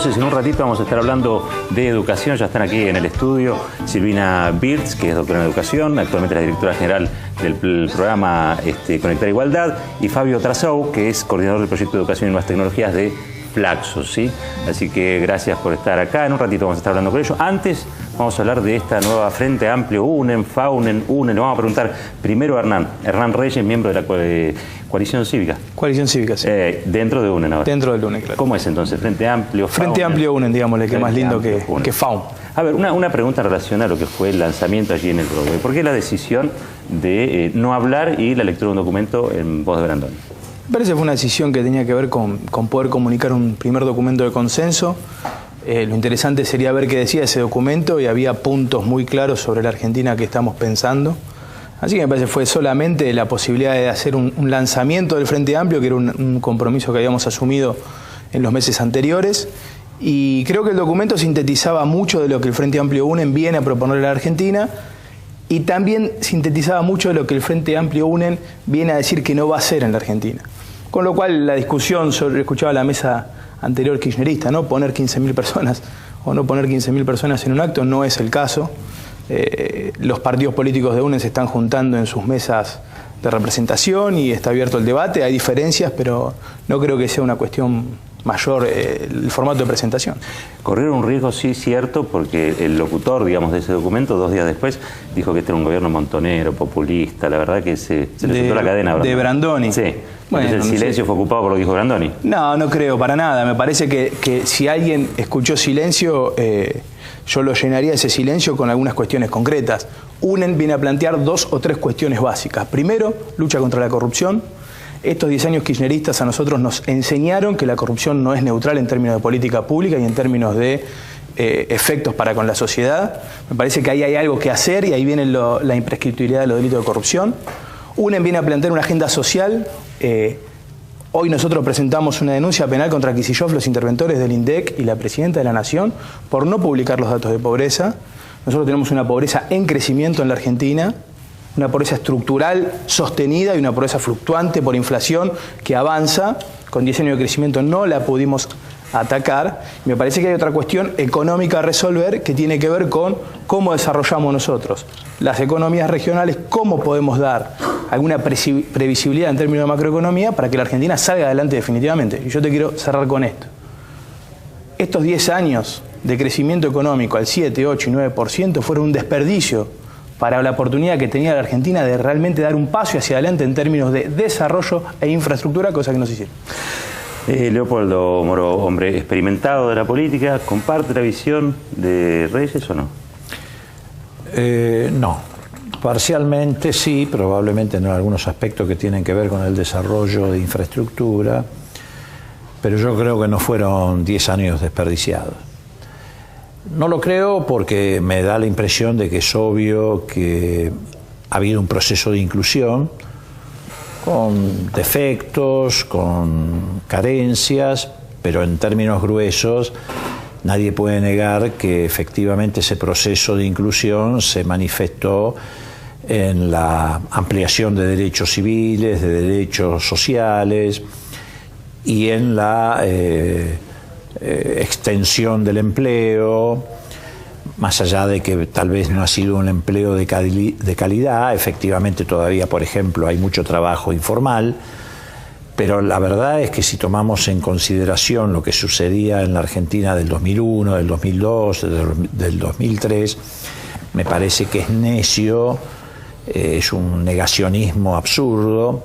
voces. En un ratito vamos a estar hablando de educación. Ya están aquí en el estudio Silvina Birtz, que es doctora en educación, actualmente la directora general del programa Conectar Igualdad, y Fabio Trasou, que es coordinador del proyecto de educación y nuevas tecnologías de Flaxus, ¿sí? Así que gracias por estar acá. En un ratito vamos a estar hablando con ellos. Antes vamos a hablar de esta nueva Frente Amplio, UNEN, FAUNEN, UNEN. Le vamos a preguntar primero a Hernán Reyes, miembro de la Coalición Cívica. Coalición Cívica, sí. Dentro de UNEN ahora. Dentro del UNEN, claro. ¿Cómo es entonces? Frente Amplio, FAUNEN. Frente Amplio UNEN, digámosle, que es más lindo que FAUN. A ver, una pregunta en relación a lo que fue el lanzamiento allí en el Broadway. ¿Por qué la decisión de no hablar y la lectura de un documento en voz de Brandoni? Me parece que fue una decisión que tenía que ver con poder comunicar un primer documento de consenso. Lo interesante sería ver qué decía ese documento, y había puntos muy claros sobre la Argentina que estamos pensando. Así que me parece que fue solamente la posibilidad de hacer un lanzamiento del Frente Amplio, que era un compromiso que habíamos asumido en los meses anteriores. Y creo que el documento sintetizaba mucho de lo que el Frente Amplio UNEN viene a proponer a la Argentina, y también sintetizaba mucho de lo que el Frente Amplio UNEN viene a decir que no va a hacer en la Argentina. Con lo cual la discusión sobre, escuchaba la mesa anterior kirchnerista, ¿no? Poner 15.000 personas o no poner 15.000 personas en un acto no es el caso. Los partidos políticos de UNEN se están juntando en sus mesas de representación y está abierto el debate. Hay diferencias, pero no creo que sea una cuestión mayor el formato de presentación. Corrieron un riesgo, sí, cierto, porque el locutor, digamos, de ese documento, 2 días después, dijo que este era un gobierno montonero, populista. La verdad que se le soltó la cadena a Brandoni. De Brandoni. Sí. Bueno, entonces el silencio fue ocupado por lo que dijo Brandoni. No, no creo para nada. Me parece que si alguien escuchó silencio, yo lo llenaría ese silencio con algunas cuestiones concretas. UNEN viene a plantear 2 o 3 cuestiones básicas. Primero, lucha contra la corrupción. Estos 10 años kirchneristas a nosotros nos enseñaron que la corrupción no es neutral en términos de política pública y en términos de efectos para con la sociedad. Me parece que ahí hay algo que hacer, y ahí viene la imprescriptibilidad de los delitos de corrupción. UNEN viene a plantear una agenda social. Hoy nosotros presentamos una denuncia penal contra Kicillof, los interventores del INDEC y la presidenta de la Nación por no publicar los datos de pobreza. Nosotros tenemos una pobreza en crecimiento en la Argentina, una pobreza estructural sostenida y una pobreza fluctuante por inflación que avanza. Con 10 años de crecimiento no la pudimos atacar. Me parece que hay otra cuestión económica a resolver que tiene que ver con cómo desarrollamos nosotros las economías regionales, cómo podemos dar alguna previsibilidad en términos de macroeconomía para que la Argentina salga adelante definitivamente. Y yo te quiero cerrar con esto. Estos 10 años de crecimiento económico al 7, 8 y 9% fueron un desperdicio para la oportunidad que tenía la Argentina de realmente dar un paso hacia adelante en términos de desarrollo e infraestructura, cosa que no se hicieron. Leopoldo Moro, hombre experimentado de la política, ¿comparte la visión de Reyes o no? No, parcialmente sí, probablemente en algunos aspectos que tienen que ver con el desarrollo de infraestructura, pero yo creo que no fueron 10 años desperdiciados. No lo creo porque me da la impresión de que es obvio que ha habido un proceso de inclusión con defectos, con carencias, pero en términos gruesos nadie puede negar que efectivamente ese proceso de inclusión se manifestó en la ampliación de derechos civiles, de derechos sociales y en la extensión del empleo, más allá de que tal vez no ha sido un empleo de calidad. Efectivamente todavía, por ejemplo, hay mucho trabajo informal, pero la verdad es que si tomamos en consideración lo que sucedía en la Argentina del 2001, del 2002, del 2003, me parece que es necio, es un negacionismo absurdo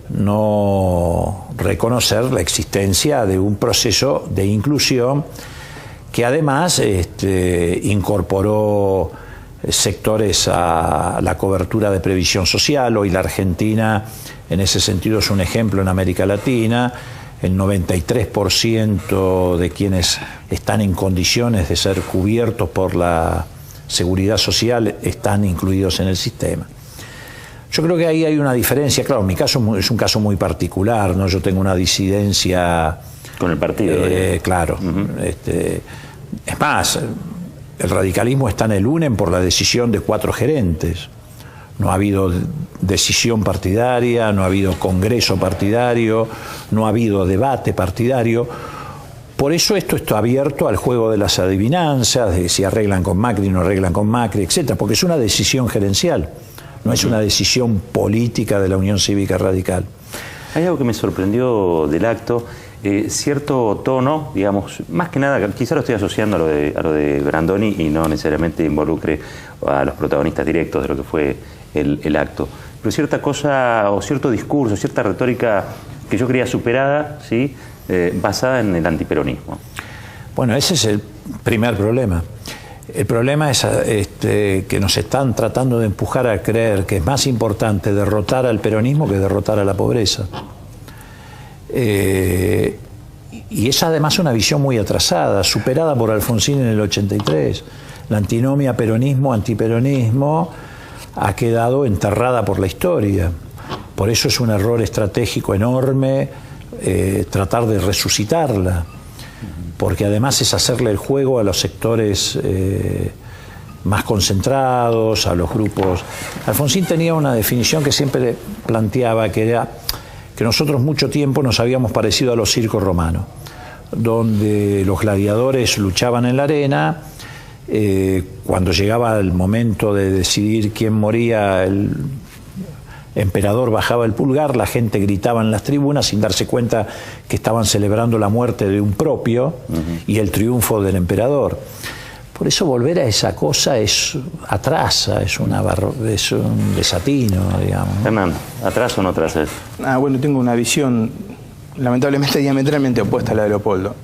no reconocer la existencia de un proceso de inclusión que además incorporó sectores a la cobertura de previsión social. Hoy la Argentina en ese sentido es un ejemplo en América Latina. El 93% de quienes están en condiciones de ser cubiertos por la seguridad social están incluidos en el sistema. Yo creo que ahí hay una diferencia. Claro, mi caso es un caso muy particular, ¿no? Yo tengo una disidencia con el partido. Claro. Es más, el radicalismo está en el UNEN por la decisión de 4 gerentes. No ha habido decisión partidaria, no ha habido congreso partidario, no ha habido debate partidario. Por eso esto está abierto al juego de las adivinanzas, de si arreglan con Macri, no arreglan con Macri, etcétera, porque es una decisión gerencial, no es una decisión política de la Unión Cívica Radical. Hay algo que me sorprendió del acto, cierto tono, digamos, más que nada, quizá lo estoy asociando a lo de Brandoni y no necesariamente involucre a los protagonistas directos de lo que fue el acto, pero cierta cosa o cierto discurso, cierta retórica que yo creía superada, ¿sí? Basada en el antiperonismo. Bueno, ese es el primer problema. El problema es que nos están tratando de empujar a creer que es más importante derrotar al peronismo que derrotar a la pobreza. Y es además una visión muy atrasada, superada por Alfonsín en el 83. La antinomia peronismo-antiperonismo ha quedado enterrada por la historia. Por eso es un error estratégico enorme tratar de resucitarla, porque además es hacerle el juego a los sectores más concentrados, a los grupos. Alfonsín tenía una definición que siempre planteaba, que era que nosotros mucho tiempo nos habíamos parecido a los circos romanos, donde los gladiadores luchaban en la arena, cuando llegaba el momento de decidir quién moría, el emperador bajaba el pulgar, la gente gritaba en las tribunas sin darse cuenta que estaban celebrando la muerte de un propio y el triunfo del emperador. Por eso volver a esa cosa atrasa, es un desatino, digamos. Hernán, ¿atrás o no atrás es? Bueno, tengo una visión lamentablemente diametralmente opuesta a la de Leopoldo.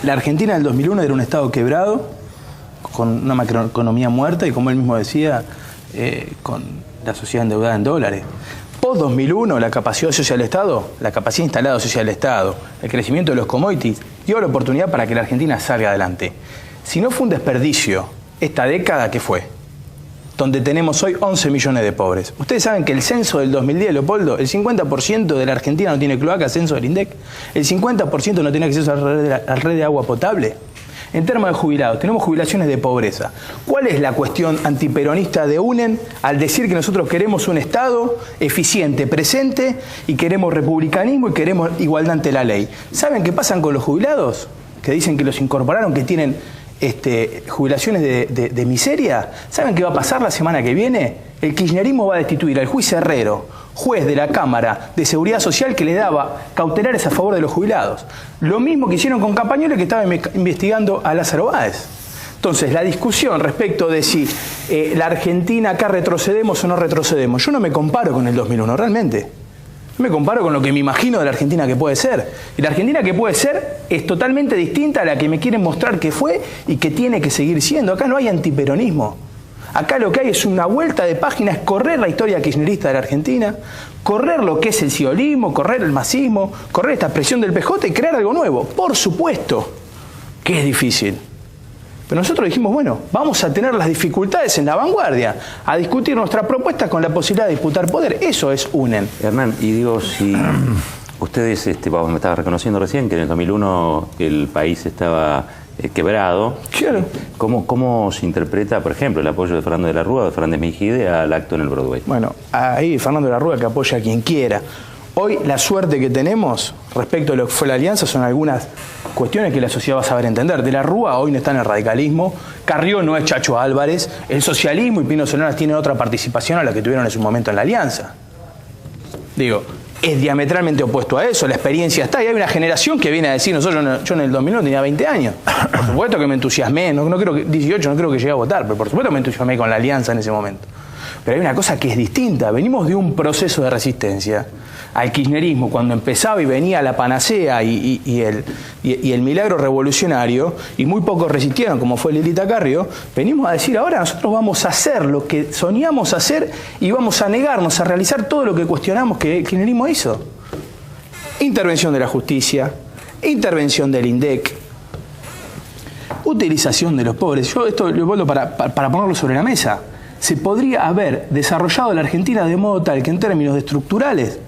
La Argentina del 2001 era un estado quebrado, con una macroeconomía muerta y, como él mismo decía, con la sociedad endeudada en dólares. Post-2001, la capacidad social del Estado, la capacidad instalada social del Estado, el crecimiento de los commodities, dio la oportunidad para que la Argentina salga adelante. Si no fue un desperdicio esta década, ¿qué fue? Donde tenemos hoy 11 millones de pobres. Ustedes saben que el censo del 2010, Leopoldo, el 50% de la Argentina no tiene cloaca, censo del INDEC, el 50% no tiene acceso a la red de agua potable. En términos de jubilados, tenemos jubilaciones de pobreza. ¿Cuál es la cuestión antiperonista de UNEN al decir que nosotros queremos un Estado eficiente, presente, y queremos republicanismo y queremos igualdad ante la ley? ¿Saben qué pasan con los jubilados? Que dicen que los incorporaron, que tienen jubilaciones de miseria. ¿Saben qué va a pasar la semana que viene? El kirchnerismo va a destituir al juez Herrero, juez de la Cámara de Seguridad Social, que le daba cautelares a favor de los jubilados. Lo mismo que hicieron con Campagnoli, que estaba investigando a Lázaro Báez. Entonces, la discusión respecto de si la Argentina acá retrocedemos o no retrocedemos, yo no me comparo con el 2001, realmente. Yo me comparo con lo que me imagino de la Argentina que puede ser. Y la Argentina que puede ser es totalmente distinta a la que me quieren mostrar que fue y que tiene que seguir siendo. Acá no hay antiperonismo. Acá lo que hay es una vuelta de página, es correr la historia kirchnerista de la Argentina, correr lo que es el siolismo, correr el masismo, correr esta expresión del PJ y crear algo nuevo. Por supuesto que es difícil. Pero nosotros dijimos, bueno, vamos a tener las dificultades en la vanguardia, a discutir nuestras propuestas con la posibilidad de disputar poder. Eso es UNEN. Hernán, y digo, si ustedes, me estaba reconociendo recién que en el 2001 el país estaba quebrado. Claro. ¿Cómo se interpreta, por ejemplo, el apoyo de Fernando de la Rúa o de Fernández Mejide al acto en el Broadway? Bueno, ahí Fernando de la Rúa que apoya a quien quiera. Hoy la suerte que tenemos respecto a lo que fue la alianza son algunas cuestiones que la sociedad va a saber entender. De la Rúa hoy no está en el radicalismo, Carrió no es Chacho Álvarez, el socialismo y Pino Solanas tienen otra participación a la que tuvieron en su momento en la alianza. Digo, es diametralmente opuesto a eso, la experiencia está y hay una generación que viene a decir, yo en el 2001 tenía 20 años, por supuesto que me entusiasmé, no creo que 18, no creo que llegué a votar, pero por supuesto me entusiasmé con la alianza en ese momento. Pero hay una cosa que es distinta, venimos de un proceso de resistencia al kirchnerismo, cuando empezaba y venía la panacea y el milagro revolucionario, y muy pocos resistieron, como fue Lilita Carrió, venimos a decir, ahora nosotros vamos a hacer lo que soñamos hacer y vamos a negarnos a realizar todo lo que cuestionamos que el kirchnerismo hizo. Intervención de la justicia, intervención del INDEC, utilización de los pobres. Yo esto lo vuelvo para ponerlo sobre la mesa. Se podría haber desarrollado la Argentina de modo tal que en términos estructurales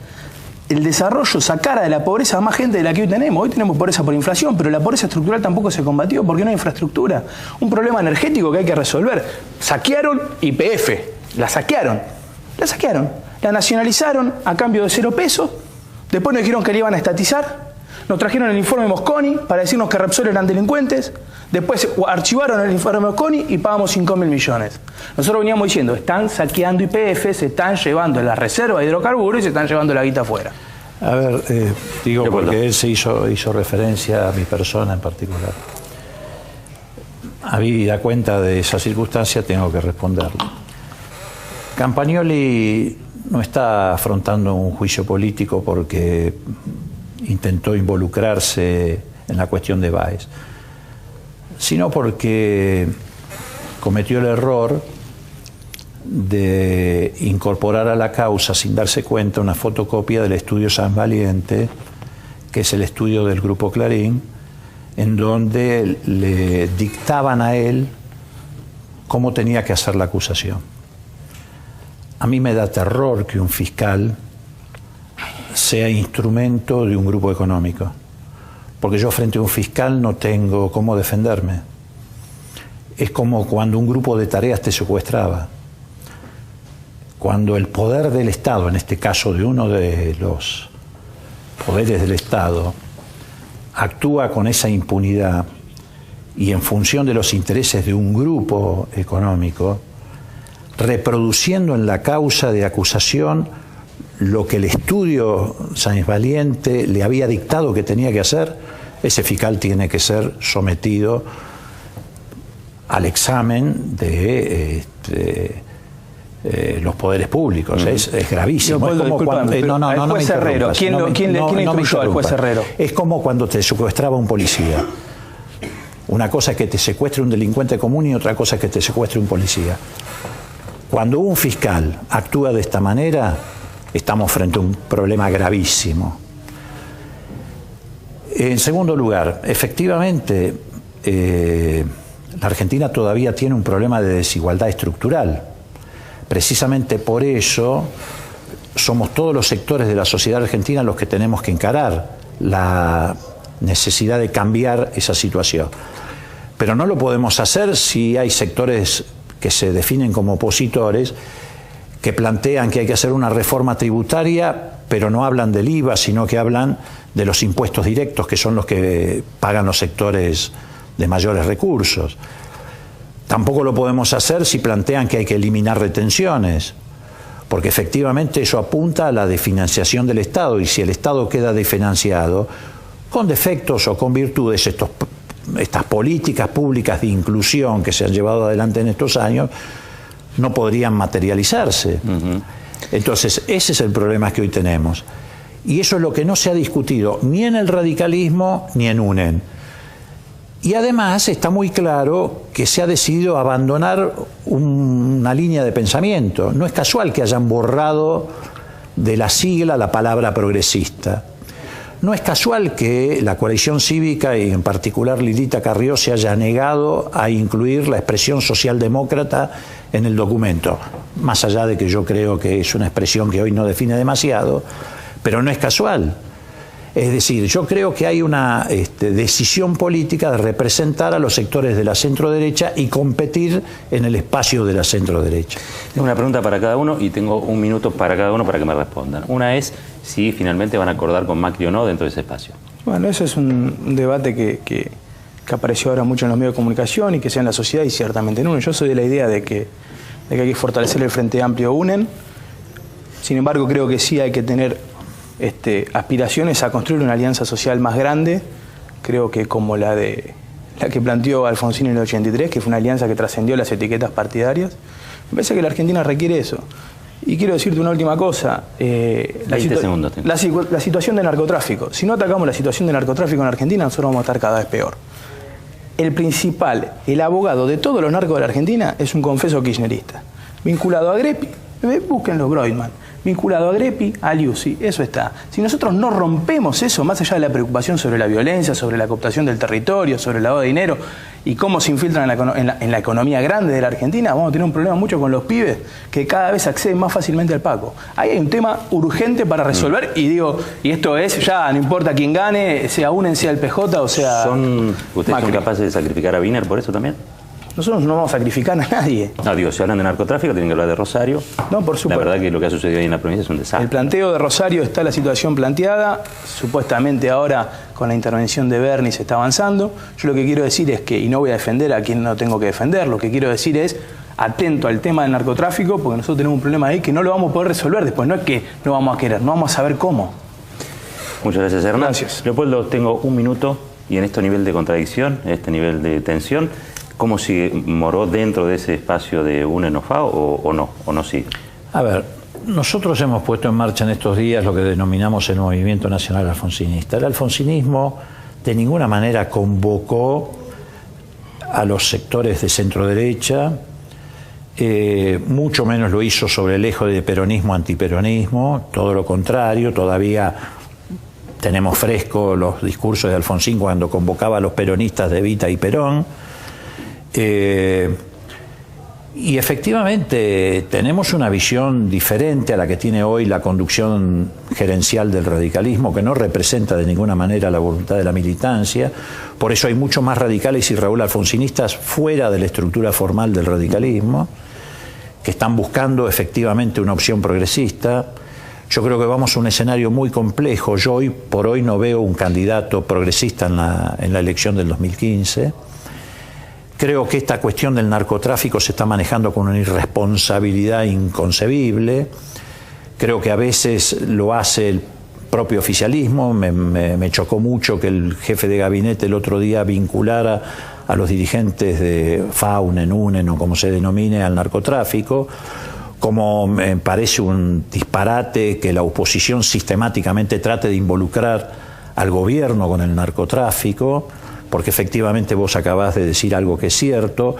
el desarrollo sacara de la pobreza a más gente de la que hoy tenemos. Hoy tenemos pobreza por inflación, pero la pobreza estructural tampoco se combatió porque no hay infraestructura. Un problema energético que hay que resolver. Saquearon YPF, la saquearon, la nacionalizaron a cambio de 0 pesos, después nos dijeron que la iban a estatizar, Nos trajeron el informe Mosconi para decirnos que Repsol eran delincuentes. Después archivaron el informe Mosconi y pagamos 5.000 millones. Nosotros veníamos diciendo, están saqueando YPF, se están llevando la reserva de hidrocarburos y se están llevando la guita afuera. A ver, digo porque él se hizo referencia a mi persona en particular. Habida cuenta de esa circunstancia, tengo que responderlo. Campagnoli no está afrontando un juicio político porque intentó involucrarse en la cuestión de Baez, sino porque cometió el error de incorporar a la causa, sin darse cuenta, una fotocopia del estudio San Valiente, que es el estudio del Grupo Clarín, en donde le dictaban a él cómo tenía que hacer la acusación. A mí me da terror que un fiscal sea instrumento de un grupo económico, porque yo frente a un fiscal no tengo cómo defenderme. Es como cuando un grupo de tareas te secuestraba. Cuando el poder del Estado, en este caso de uno de los poderes del Estado, actúa con esa impunidad y en función de los intereses de un grupo económico, reproduciendo en la causa de acusación lo que el estudio Sáenz Valiente le había dictado que tenía que hacer, ese fiscal tiene que ser sometido al examen de los poderes públicos. Es gravísimo. Es como cuando, el juez Herrero, ¿quién le instruyó al juez Herrero? Es como cuando te secuestraba un policía. Una cosa es que te secuestre un delincuente común y otra cosa es que te secuestre un policía. Cuando un fiscal actúa de esta manera, estamos frente a un problema gravísimo. En segundo lugar, efectivamente, la Argentina todavía tiene un problema de desigualdad estructural. Precisamente por eso somos todos los sectores de la sociedad argentina los que tenemos que encarar la necesidad de cambiar esa situación. Pero no lo podemos hacer si hay sectores que se definen como opositores, que plantean que hay que hacer una reforma tributaria, pero no hablan del IVA, sino que hablan de los impuestos directos, que son los que pagan los sectores de mayores recursos. Tampoco lo podemos hacer si plantean que hay que eliminar retenciones, porque efectivamente eso apunta a la desfinanciación del Estado, y si el Estado queda desfinanciado, con defectos o con virtudes, estas políticas públicas de inclusión que se han llevado adelante en estos años no podrían materializarse. Entonces, ese es el problema que hoy tenemos. Y eso es lo que no se ha discutido ni en el radicalismo ni en UNEN. Y además está muy claro que se ha decidido abandonar una línea de pensamiento. No es casual que hayan borrado de la sigla la palabra progresista. No es casual que la coalición cívica y en particular Lilita Carrió se haya negado a incluir la expresión socialdemócrata en el documento. Más allá de que yo creo que es una expresión que hoy no define demasiado, pero no es casual. Es decir, yo creo que hay una decisión política de representar a los sectores de la centroderecha y competir en el espacio de la centroderecha. Tengo una pregunta para cada uno y tengo un minuto para cada uno para que me respondan. Una es si finalmente van a acordar con Macri o no dentro de ese espacio. Bueno, eso es un debate que apareció ahora mucho en los medios de comunicación y que sea en la sociedad y ciertamente en UNEN. Yo soy de la idea de que hay que fortalecer el Frente Amplio UNEN. Sin embargo, creo que sí hay que tener aspiraciones a construir una alianza social más grande, creo que como la que planteó Alfonsín en el 83, que fue una alianza que trascendió las etiquetas partidarias. Me parece que la Argentina requiere eso. Y quiero decirte una última cosa, la situación de narcotráfico. Si no atacamos la situación de narcotráfico en Argentina, nosotros vamos a estar cada vez peor. El abogado de todos los narcos de la Argentina es un confeso kirchnerista, vinculado a Greppi, búsquenlo, Broidman, vinculado a Greppi, a Liuzzi, eso está. Si nosotros no rompemos eso, más allá de la preocupación sobre la violencia, sobre la cooptación del territorio, sobre el lavado de dinero y cómo se infiltran en la economía grande de la Argentina, vamos a tener un problema mucho con los pibes que cada vez acceden más fácilmente al Paco. Ahí hay un tema urgente para resolver y esto es ya, no importa quién gane, sea UNEN, sea el PJ o sea... ¿Ustedes son capaces de sacrificar a Wiener por eso también? Nosotros no vamos a sacrificar a nadie. No, digo, si hablan de narcotráfico, tienen que hablar de Rosario. No, por supuesto. La verdad que lo que ha sucedido ahí en la provincia es un desastre. El planteo de Rosario está la situación planteada. Supuestamente ahora, con la intervención de Bernie, se está avanzando. Yo lo que quiero decir es que, y no voy a defender a quien no tengo que defender, lo que quiero decir es atento al tema del narcotráfico, porque nosotros tenemos un problema ahí que no lo vamos a poder resolver después. No es que no vamos a querer, no vamos a saber cómo. Muchas gracias, Hernán. Gracias. Leopoldo, tengo un minuto y en este nivel de contradicción, en este nivel de tensión, ¿cómo sigue Moró dentro de ese espacio de UNE-NOFA o no sigue? A ver, nosotros hemos puesto en marcha en estos días lo que denominamos el Movimiento Nacional Alfonsinista. El alfonsinismo de ninguna manera convocó a los sectores de centro-derecha, mucho menos lo hizo sobre el eje de peronismo-antiperonismo, todo lo contrario. Todavía tenemos fresco los discursos de Alfonsín cuando convocaba a los peronistas de Evita y Perón. Y efectivamente tenemos una visión diferente a la que tiene hoy la conducción gerencial del radicalismo, que no representa de ninguna manera la voluntad de la militancia. Por eso hay muchos más radicales y Raúl alfonsinistas fuera de la estructura formal del radicalismo, que están buscando efectivamente una opción progresista. Yo creo que vamos a un escenario muy complejo. Yo hoy por hoy no veo un candidato progresista en la elección del 2015. Creo que esta cuestión del narcotráfico se está manejando con una irresponsabilidad inconcebible. Creo que a veces lo hace el propio oficialismo. Me chocó mucho que el jefe de gabinete el otro día vinculara a los dirigentes de FAUNEN, UNEN o como se denomine al narcotráfico. Como me parece un disparate que la oposición sistemáticamente trate de involucrar al gobierno con el narcotráfico, porque efectivamente vos acabás de decir algo que es cierto.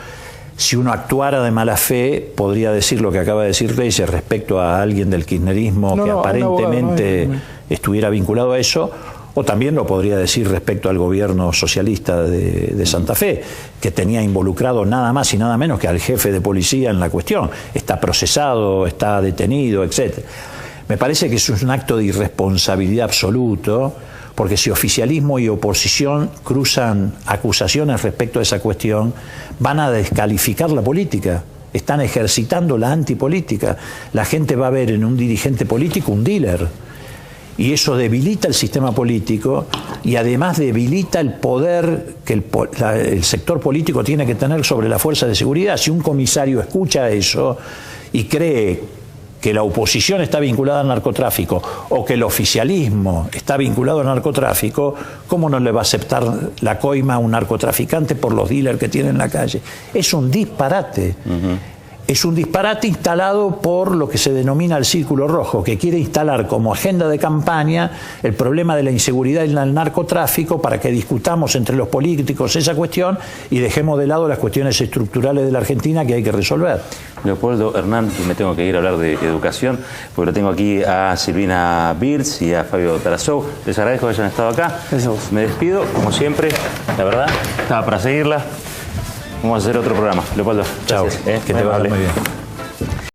Si uno actuara de mala fe, podría decir lo que acaba de decir Reyes respecto a alguien del kirchnerismo que aparentemente estuviera vinculado a eso, o también lo podría decir respecto al gobierno socialista de Santa Fe, que tenía involucrado nada más y nada menos que al jefe de policía en la cuestión. Está procesado, está detenido, etc. Me parece que eso es un acto de irresponsabilidad absoluto, porque si oficialismo y oposición cruzan acusaciones respecto a esa cuestión, van a descalificar la política. Están ejercitando la antipolítica. La gente va a ver en un dirigente político un dealer. Y eso debilita el sistema político y además debilita el poder que el sector político tiene que tener sobre la fuerza de seguridad. Si un comisario escucha eso y cree que la oposición está vinculada al narcotráfico o que el oficialismo está vinculado al narcotráfico, ¿cómo no le va a aceptar la coima a un narcotraficante por los dealers que tiene en la calle? Es un disparate. Es un disparate instalado por lo que se denomina el Círculo Rojo, que quiere instalar como agenda de campaña el problema de la inseguridad y el narcotráfico para que discutamos entre los políticos esa cuestión y dejemos de lado las cuestiones estructurales de la Argentina que hay que resolver. Leopoldo, Hernán, me tengo que ir a hablar de educación, porque lo tengo aquí a Silvina Birz y a Fabio Tarazou. Les agradezco que hayan estado acá. Me despido, como siempre, la verdad, estaba para seguirla. Vamos a hacer otro programa. Leopoldo, chao. Gracias, que te vaya muy bien.